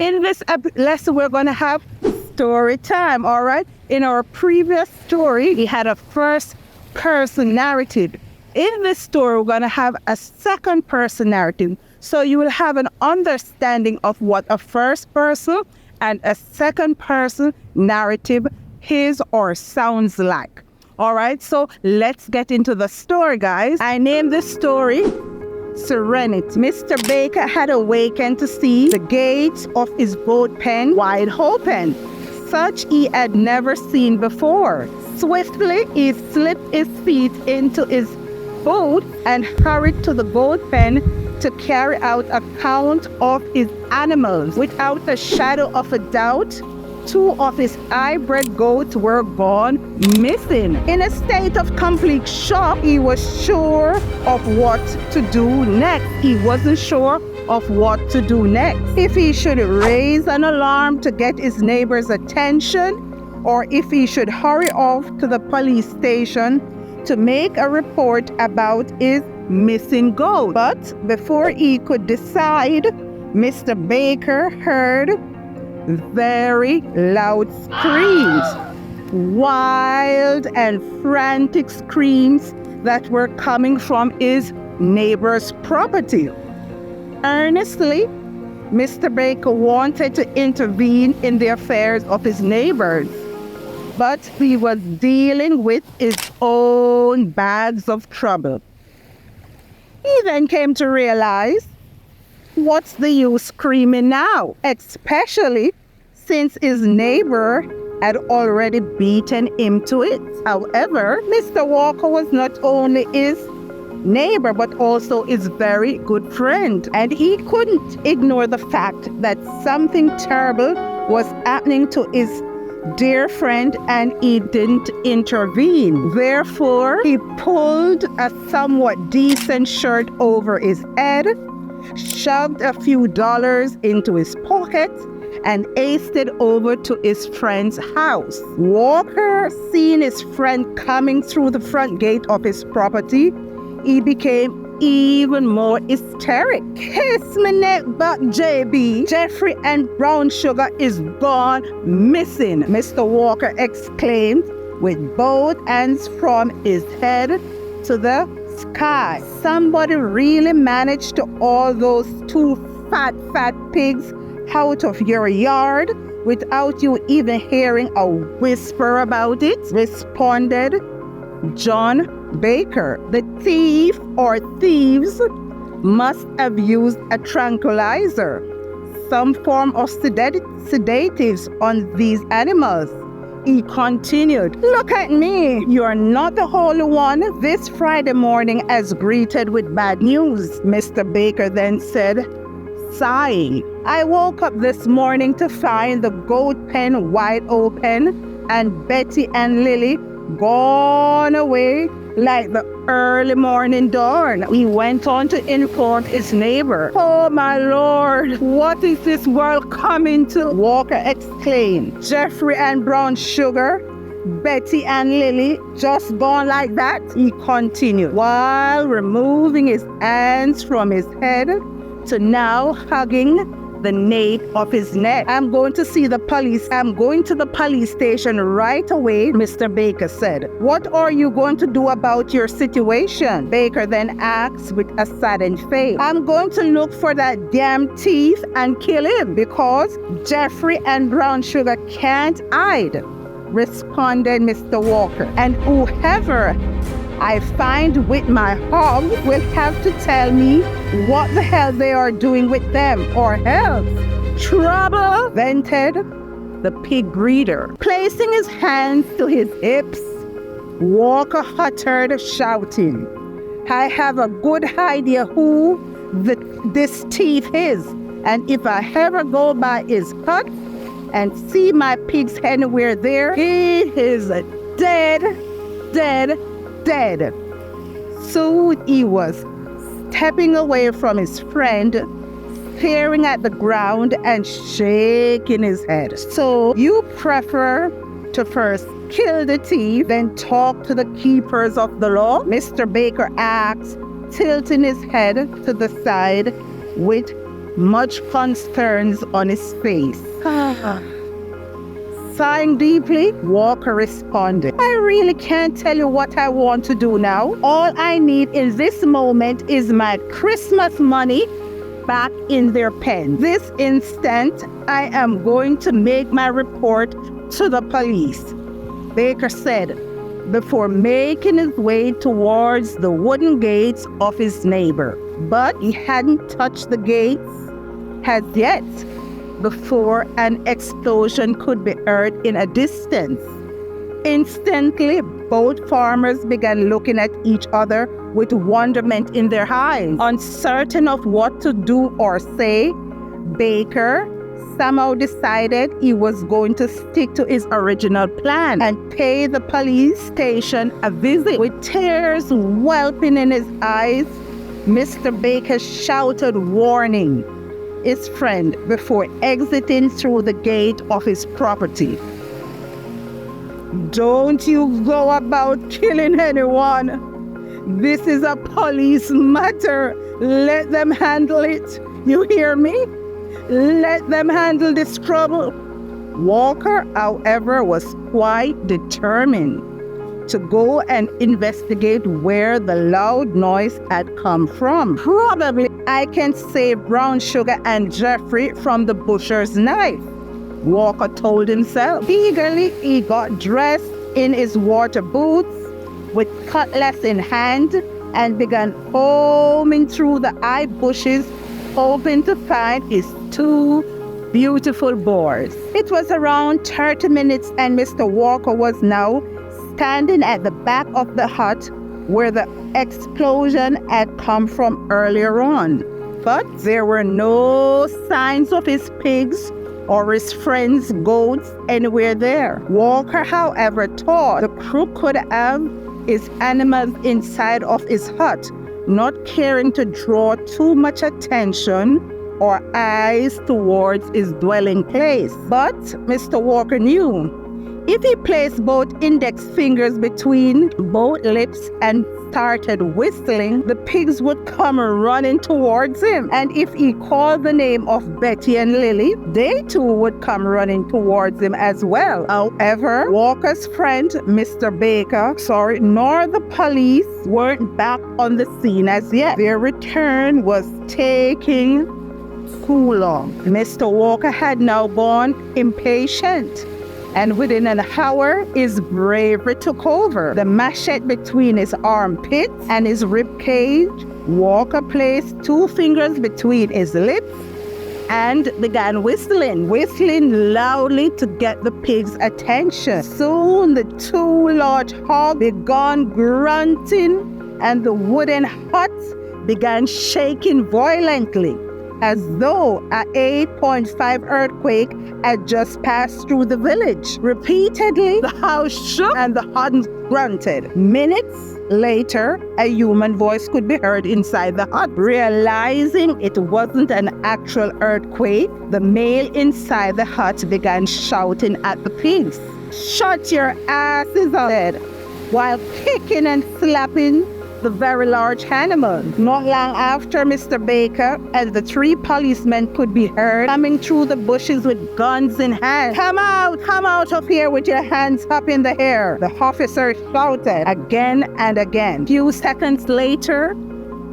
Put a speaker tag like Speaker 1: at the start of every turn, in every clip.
Speaker 1: In this lesson, we're going to have story time, all right? In our previous story, we had a first-person narrative. In this story, we're going to have a second-person narrative. So you will have an understanding of what a first-person and a second-person narrative is or sounds like. All right, so let's get into the story, guys. I named this story Serenity. Mr. Baker had awakened to see the gates of his boat pen wide open, such he had never seen before. Swiftly, he slipped his feet into his boat and hurried to the boat pen to carry out a count of his animals. Without a shadow of a doubt, 2 of his hybrid goats were gone missing. In a state of complete shock, he was sure of what to do next. He wasn't sure of what to do next. If he should raise an alarm to get his neighbor's attention, or if he should hurry off to the police station to make a report about his missing goat. But before he could decide, Mr. Baker heard very loud screams, wild and frantic screams that were coming from his neighbor's property. Earnestly, Mr. Baker wanted to intervene in the affairs of his neighbors, but he was dealing with his own bags of trouble. He then came to realize, what's the use screaming now? Especially since his neighbor had already beaten him to it. However, Mr. Walker was not only his neighbor, but also his very good friend. And he couldn't ignore the fact that something terrible was happening to his dear friend, and he didn't intervene. Therefore, he pulled a somewhat decent shirt over his head, shoved a few dollars into his pocket, and hasted over to his friend's house. Walker, seeing his friend coming through the front gate of his property, he became even more hysteric. Kiss my neck back, JB. Jeffrey and Brown Sugar is gone missing, Mr. Walker exclaimed with both hands from his head to the sky. Somebody really managed to haul those 2 fat pigs out of your yard without you even hearing a whisper about it, responded John Baker. The thief or thieves must have used a tranquilizer, some form of sedatives on these animals. He continued, look at me. You're not the only one this Friday morning as greeted with bad news, Mr. Baker then said, sighing. I woke up this morning to find the goat pen wide open and Betty and Lily gone away like the early morning dawn. He went on to inform his neighbor. Oh my Lord, what is this world coming to? Walker exclaimed. Jeffrey and Brown Sugar, Betty and Lily just gone like that? He continued, while removing his hands from his head to now hugging the nape of his neck. I'm going to see the police. I'm going to the police station right away, Mr. Baker said. What are you going to do about your situation? Baker then asked with a saddened face. I'm going to look for that damn thief and kill him because Jeffrey and Brown Sugar can't hide, responded Mr. Walker. And whoever I find with my hog will have to tell me what the hell they are doing with them, or else trouble, vented the pig breeder. Placing his hands to his hips, Walker uttered, shouting, I have a good idea who this thief is, and if I ever go by his hut and see my pigs anywhere there, he is dead. Soon he was stepping away from his friend, staring at the ground and shaking his head. So you prefer to first kill the thief, then talk to the keepers of the law? Mr. Baker asked, tilting his head to the side with much concern on his face. Sighing deeply, Walker responded, I really can't tell you what I want to do now. All I need in this moment is my Christmas money back in their pen. This instant, I am going to make my report to the police, Baker said, before making his way towards the wooden gates of his neighbor. But he hadn't touched the gates as yet before an explosion could be heard in a distance. Instantly, both farmers began looking at each other with wonderment in their eyes. Uncertain of what to do or say, Baker somehow decided he was going to stick to his original plan and pay the police station a visit. With tears whelping in his eyes, Mr. Baker shouted warning his friend before exiting through the gate of his property. Don't you go about killing anyone. This is a police matter. Let them handle it. You hear me? Let them handle this trouble. Walker, however, was quite determined to go and investigate where the loud noise had come from. Probably I can save Brown Sugar and Jeffrey from the butcher's knife, Walker told himself. Eagerly, he got dressed in his water boots with cutlass in hand and began combing through the high bushes, hoping to find his two beautiful boars. It was around 30 minutes and Mr. Walker was now standing at the back of the hut where the explosion had come from earlier on. But there were no signs of his pigs or his friends' goats anywhere there. Walker, however, thought the crook could have his animals inside of his hut, not caring to draw too much attention or eyes towards his dwelling place. But Mr. Walker knew if he placed both index fingers between both lips and started whistling, the pigs would come running towards him. And if he called the name of Betty and Lily, they too would come running towards him as well. However, Walker's friend, Mr. Baker, nor the police weren't back on the scene as yet. Their return was taking too long. Mr. Walker had now gone impatient, and within an hour, his bravery took over. The machete between his armpits and his rib cage, Walker placed 2 fingers between his lips and began whistling loudly to get the pigs' attention. Soon the 2 large hogs began grunting and the wooden hut began shaking violently, as though an 8.5 earthquake had just passed through the village. Repeatedly, the house shook and the hut grunted. Minutes later, a human voice could be heard inside the hut. Realizing it wasn't an actual earthquake, the male inside the hut began shouting at the pigs. "Shut your asses up," said, while kicking and slapping the very large animal. Not long after, Mr. Baker and the 3 policemen could be heard coming through the bushes with guns in hand. Come out of here with your hands up in the air," the officer shouted again and again. Few seconds later,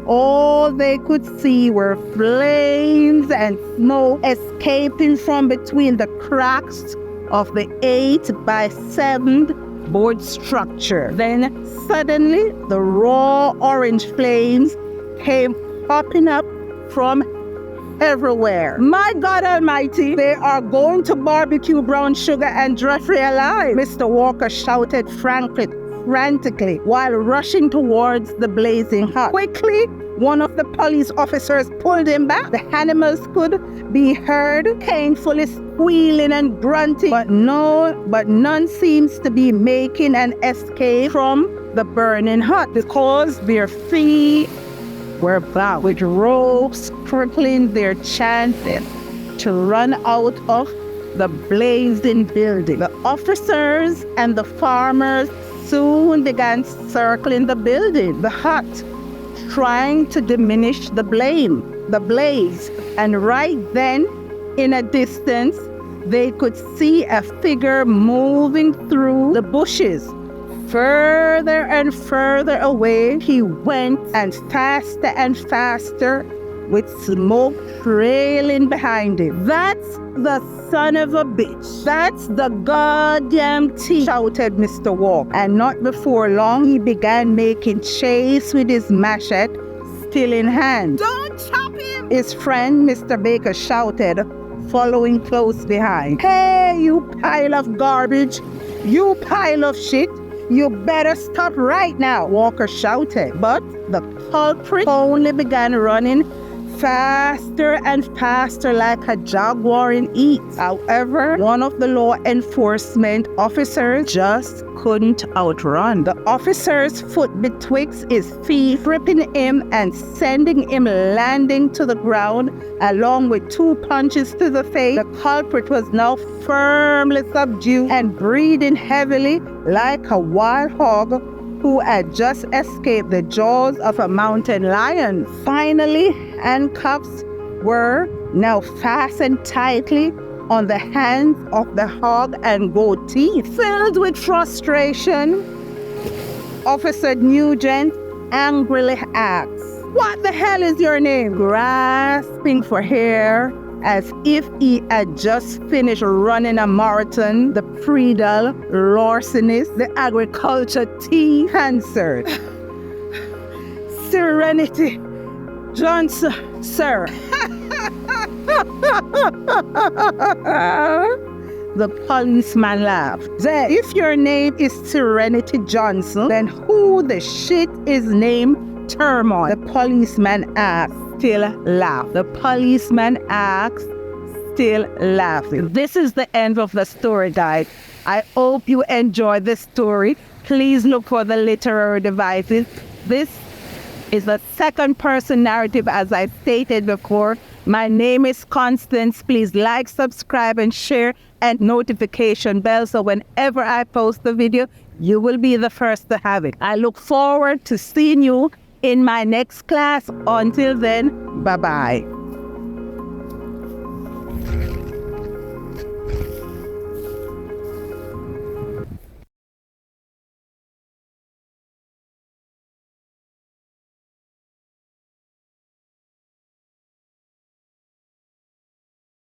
Speaker 1: all they could see were flames and smoke escaping from between the cracks of the 8x7 board structure. Then suddenly the raw orange flames came popping up from everywhere. "My God Almighty, they are going to barbecue Brown Sugar and Jeffrey alive," Mr. Walker shouted frantically while rushing towards the blazing hut. Quickly, one of the police officers pulled him back. The animals could be heard painfully squealing and grunting, but none seems to be making an escape from the burning hut because their feet were bound with ropes crippling their chances to run out of the blazing building. The officers and the farmers soon began circling the building, the hut, trying to diminish the blaze. And right then, in a distance, they could see a figure moving through the bushes. Further and further away he went, and faster, with smoke trailing behind him. "That's the son of a bitch. That's the goddamn thief," shouted Mr. Walk. And not before long, he began making chase with his machete, still in hand.
Speaker 2: Don't chop him!
Speaker 1: His friend, Mr. Baker, shouted, following close behind. "Hey, you pile of garbage! You pile of shit! You better stop right now," Walker shouted. But the culprit only began running faster and faster like a jaguar in heat. However, one of the law enforcement officers just couldn't outrun. The officer's foot betwixt his feet, gripping him and sending him landing to the ground, along with 2 punches to the face. The culprit was now firmly subdued and breathing heavily like a wild hog who had just escaped the jaws of a mountain lion. Finally, handcuffs were now fastened tightly on the hands of the hog and goat teeth. Filled with frustration, Officer Nugent angrily asked, "What the hell is your name?" Grasping for hair as if he had just finished running a marathon, the predal larcenist, the agriculture thief, answered, "Serenity Johnson, sir." The policeman laughed. "Then, if your name is Serenity Johnson, then who the shit is named Turmoil?" The policeman asked, still laughed. The policeman asked, still laughing. This is the end of the story, guys. I hope you enjoyed this story. Please look for the literary devices. This is a second-person narrative, as I stated before. My name is Constance. Please like, subscribe, and share, and notification bell, so whenever I post the video, you will be the first to have it. I look forward to seeing you in my next class. Until then, bye-bye.